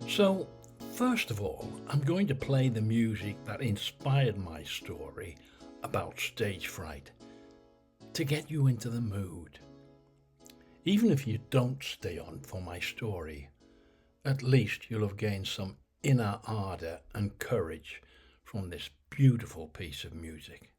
So, first of all, I'm going to play the music that inspired my story about stage fright to get you into the mood. Even if you don't stay on for my story, at least you'll have gained some inner ardour and courage from this beautiful piece of music.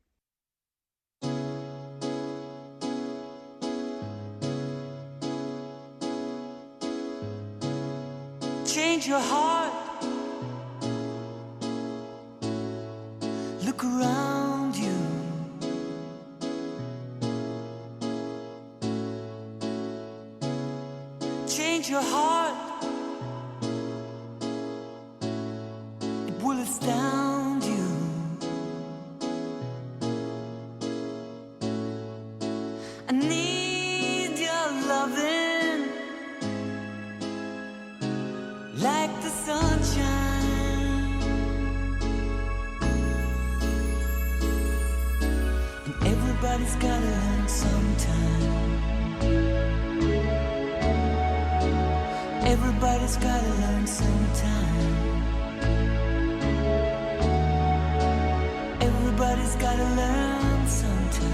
Change your heart. Look around you. Change your heart. It will astound you. I need your loving like the sunshine. And everybody's gotta learn sometime. Everybody's gotta learn sometime. Everybody's gotta learn sometime.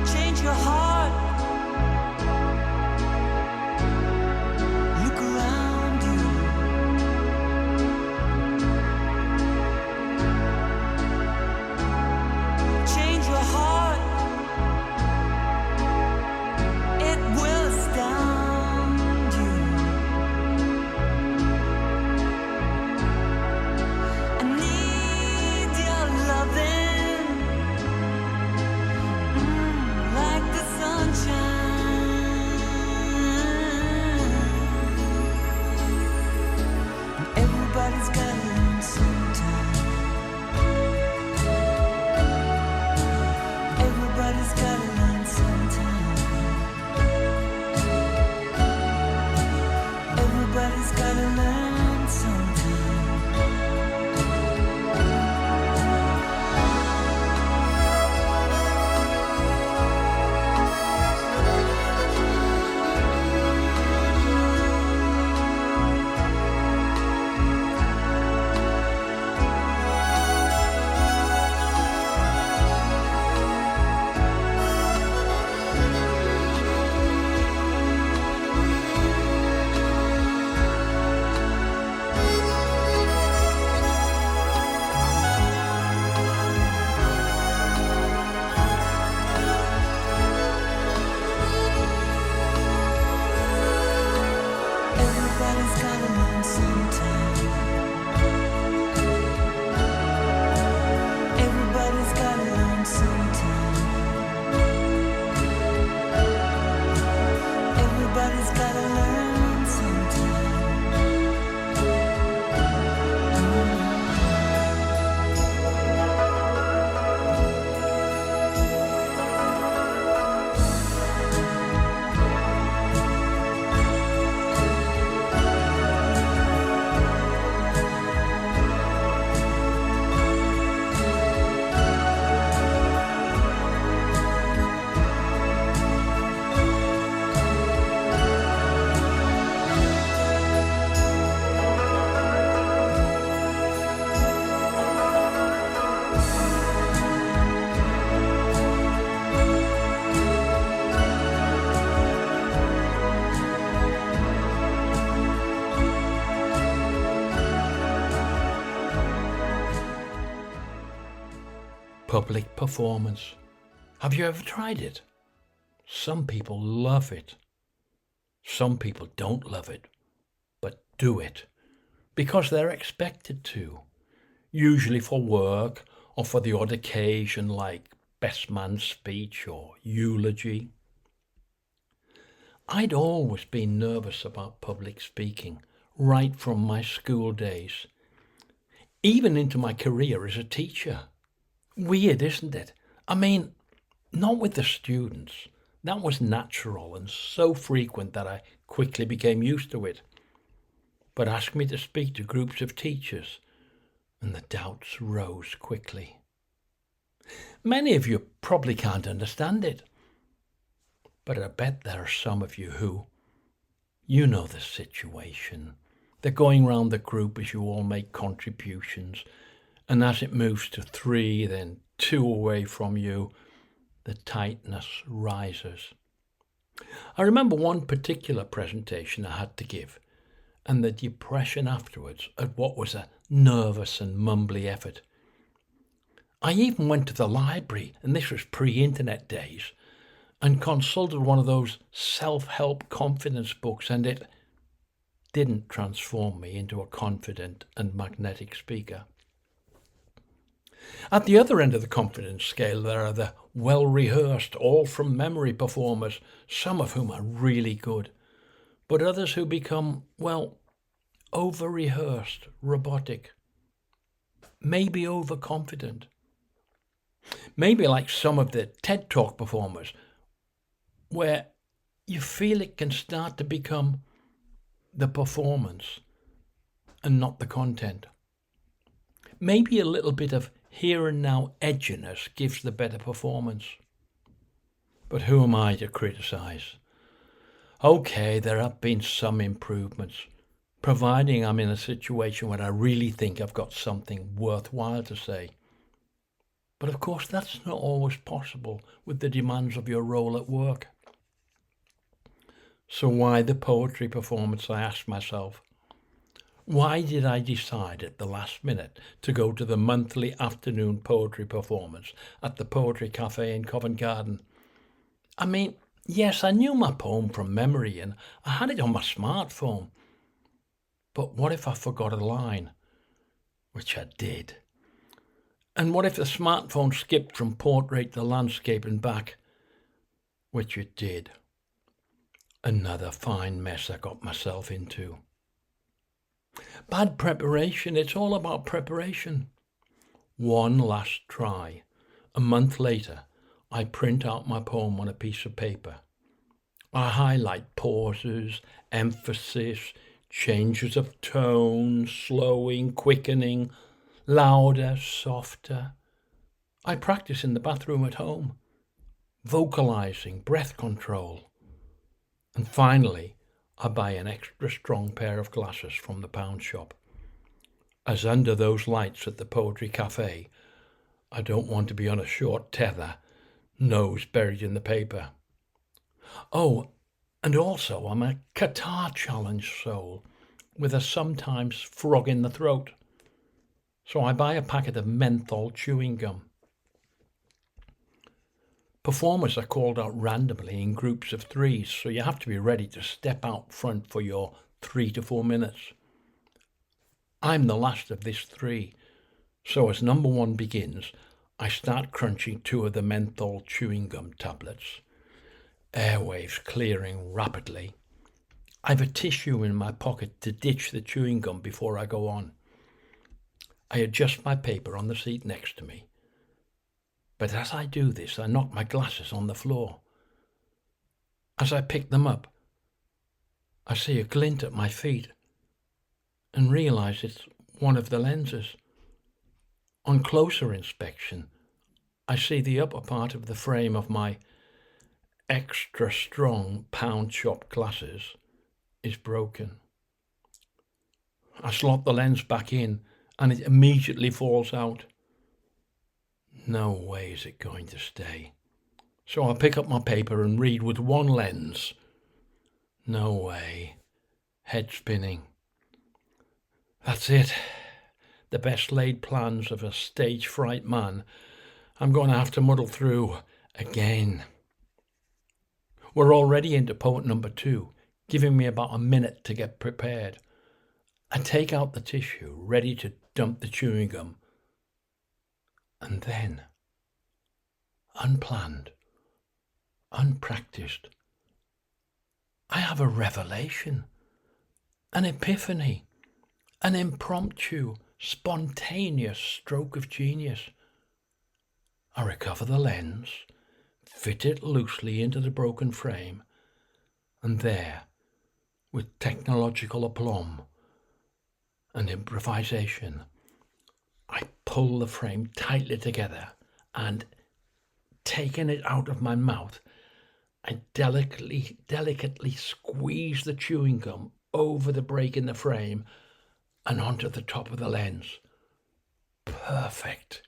Change your heart. Look around you. Change your heart. It will astound you. I need your loving like the sunshine. And everybody's gotta learn sometime. Everybody's gotta learn sometime. Everybody's gotta learn sometime. Everybody's gotta learn sometime. Everybody's gotta learn sometime. Everybody's gotta learn sometime. Public performance. Have you ever tried it? Some people love it. Some people don't love it, but do it because they're expected to, usually for work or for the odd occasion like best man speech or eulogy. I'd always been nervous about public speaking right from my school days, even into my career as a teacher. Weird, isn't it? I mean, not with the students. That was natural and so frequent that I quickly became used to it. But ask me to speak to groups of teachers, and the doubts rose quickly. Many of you probably can't understand it, but I bet there are some of you who, you know the situation. They're going round the group as you all make contributions, and as it moves to 3, then 2 away from you, the tightness rises. I remember one particular presentation I had to give, and the depression afterwards at what was a nervous and mumbly effort. I even went to the library, and this was pre-internet days, and consulted one of those self-help confidence books, and it didn't transform me into a confident and magnetic speaker. At the other end of the confidence scale, there are the well-rehearsed, all-from-memory performers, some of whom are really good, but others who become, well, over-rehearsed, robotic, maybe overconfident. Maybe like some of the TED Talk performers, where you feel it can start to become the performance and not the content. Maybe a little bit of here and now edginess gives the better performance. But who am I to criticize? Okay, there have been some improvements, providing I'm in a situation where I really think I've got something worthwhile to say. But of course, that's not always possible with the demands of your role at work. So why the poetry performance, I asked myself. Why did I decide at the last minute to go to the monthly afternoon poetry performance at the Poetry Cafe in Covent Garden? I mean, yes, I knew my poem from memory and I had it on my smartphone. But what if I forgot a line? Which I did. And what if the smartphone skipped from portrait to landscape and back? Which it did. Another fine mess I got myself into. Bad preparation, it's all about preparation. One last try. A month later, I print out my poem on a piece of paper. I highlight pauses, emphasis, changes of tone, slowing, quickening, louder, softer. I practice in the bathroom at home, vocalizing, breath control. And finally, I buy an extra strong pair of glasses from the pound shop. As under those lights at the Poetry Cafe, I don't want to be on a short tether, nose buried in the paper. Oh, and also I'm a catarrh challenge soul with a sometimes frog in the throat. So I buy a packet of menthol chewing gum. Performers are called out randomly in groups of 3, so you have to be ready to step out front for your 3 to 4 minutes. I'm the last of this 3, so as number 1 begins, I start crunching 2 of the menthol chewing gum tablets. Airwaves clearing rapidly. I've a tissue in my pocket to ditch the chewing gum before I go on. I adjust my paper on the seat next to me. But as I do this, I knock my glasses on the floor. As I pick them up, I see a glint at my feet and realize it's one of the lenses. On closer inspection, I see the upper part of the frame of my extra strong pound shop glasses is broken. I slot the lens back in and it immediately falls out. No way is it going to stay. So I pick up my paper and read with one lens. No way. Head spinning. That's it. The best laid plans of a stage fright man. I'm going to have to muddle through again. We're already into poet number 2, giving me about a minute to get prepared. I take out the tissue, ready to dump the chewing gum. And then, unplanned, unpracticed, I have a revelation, an epiphany, an impromptu, spontaneous stroke of genius. I recover the lens, fit it loosely into the broken frame, and there, with technological aplomb and improvisation, I pull the frame tightly together and taking it out of my mouth, I delicately squeeze the chewing gum over the break in the frame and onto the top of the lens. Perfect.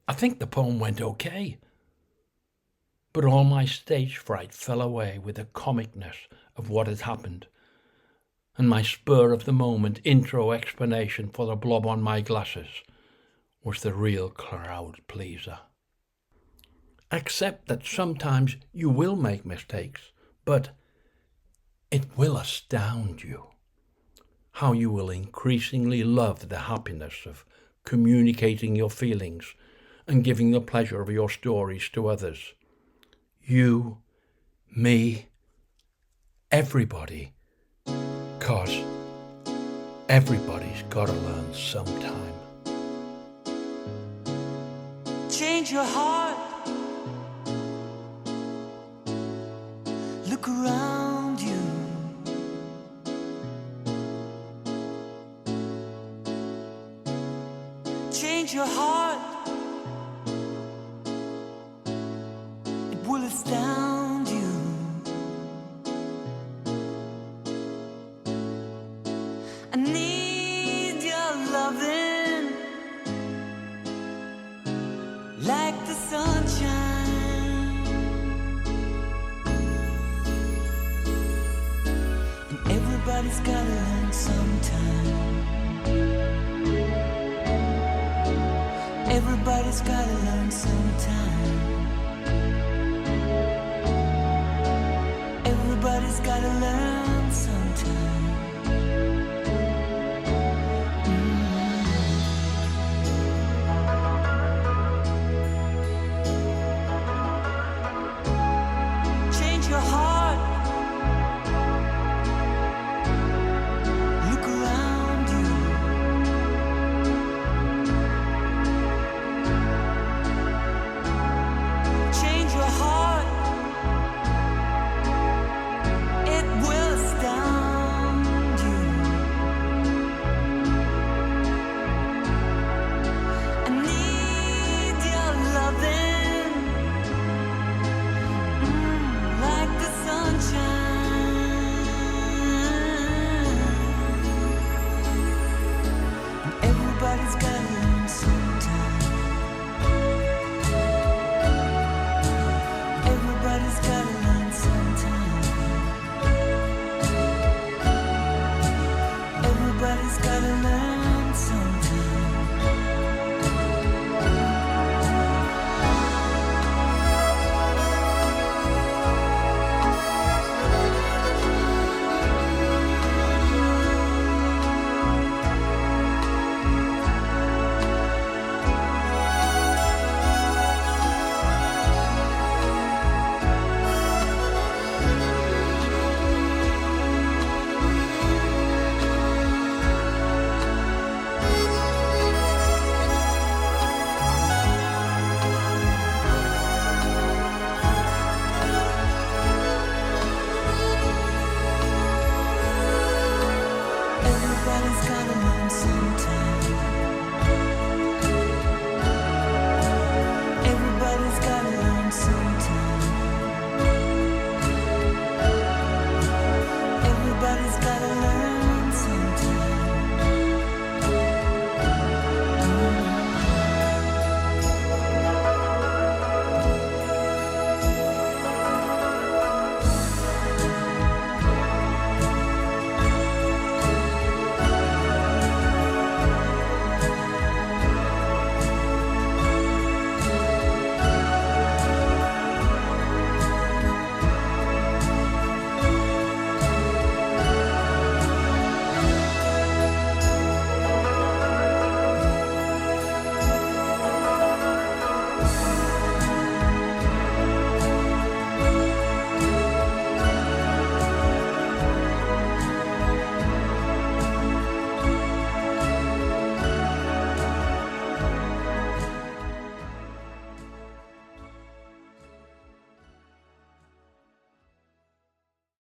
I think the poem went okay, but all my stage fright fell away with the comicness of what had happened, and my spur of the moment intro explanation for the blob on my glasses was the real crowd pleaser. Accept that sometimes you will make mistakes, but it will astound you how you will increasingly love the happiness of communicating your feelings and giving the pleasure of your stories to others. You, me, everybody, 'cause everybody's gotta learn sometime. Change your heart. Look around you. Change your heart. It will astound you. I need your loving like the sunshine. And everybody's gotta learn sometime. Everybody's gotta learn sometime. Everybody's gotta learn.